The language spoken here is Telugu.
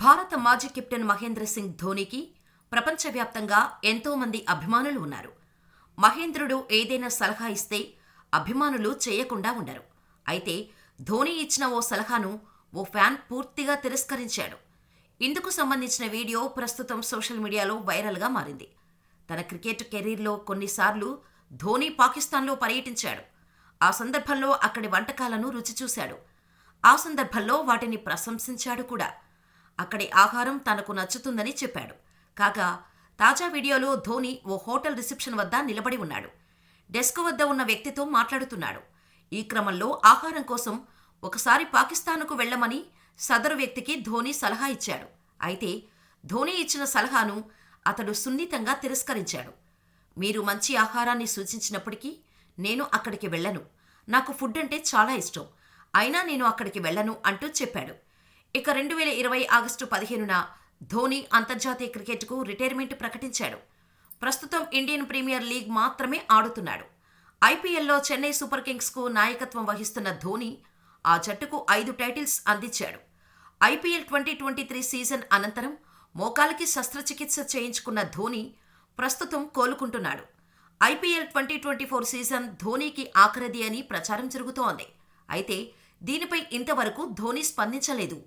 భారత మాజీ కెప్టెన్ మహేంద్ర సింగ్ ధోనీకి ప్రపంచవ్యాప్తంగా ఎంతో మంది అభిమానులు ఉన్నారు. మహేంద్రుడు ఏదైనా సలహా ఇస్తే అభిమానులు చేయకుండా ఉండరు. అయితే ధోనీ ఇచ్చిన ఓ సలహాను ఓ ఫ్యాన్ పూర్తిగా తిరస్కరించాడు. ఇందుకు సంబంధించిన వీడియో ప్రస్తుతం సోషల్ మీడియాలో వైరల్గా మారింది. తన క్రికెట్ కెరీర్లో కొన్నిసార్లు ధోనీ పాకిస్తాన్లో పర్యటించాడు. ఆ సందర్భంలో అక్కడి వంటకాలను రుచి చూశాడు. ఆ సందర్భంలో వాటిని ప్రశంసించాడు కూడా. అక్కడి ఆహారం తనకు నచ్చుతుందని చెప్పాడు. కాగా తాజా వీడియోలో ధోనీ ఓ హోటల్ రిసెప్షన్ వద్ద నిలబడి ఉన్నాడు. డెస్క్ వద్ద ఉన్న వ్యక్తితో మాట్లాడుతున్నాడు. ఈ క్రమంలో ఆహారం కోసం ఒకసారి పాకిస్తాన్కు వెళ్లమని సదరు వ్యక్తికి ధోనీ సలహా ఇచ్చాడు. అయితే ధోనీ ఇచ్చిన సలహాను అతడు సున్నితంగా తిరస్కరించాడు. మీరు మంచి ఆహారాన్ని సూచించినప్పటికీ నేను అక్కడికి వెళ్లను. నాకు ఫుడ్ అంటే చాలా ఇష్టం. అయినా నేను అక్కడికి వెళ్లను అంటూ చెప్పాడు. ఇక 2020 ఆగస్టు 15న ధోనీ అంతర్జాతీయ క్రికెట్కు రిటైర్మెంట్ ప్రకటించాడు. ప్రస్తుతం ఇండియన్ ప్రీమియర్ లీగ్ మాత్రమే ఆడుతున్నాడు. ఐపీఎల్లో చెన్నై సూపర్ కింగ్స్కు నాయకత్వం వహిస్తున్న ధోనీ ఆ జట్టుకు 5 టైటిల్స్ అందించాడు. ఐపీఎల్ 2023 సీజన్ అనంతరం మోకాలికి శస్త్రచికిత్స చేయించుకున్న ధోనీ ప్రస్తుతం కోలుకుంటున్నాడు. ఐపీఎల్ 2024 సీజన్ ధోనీకి ఆఖరిది అని ప్రచారం జరుగుతోంది. అయితే దీనిపై ఇంతవరకు ధోనీ స్పందించలేదు.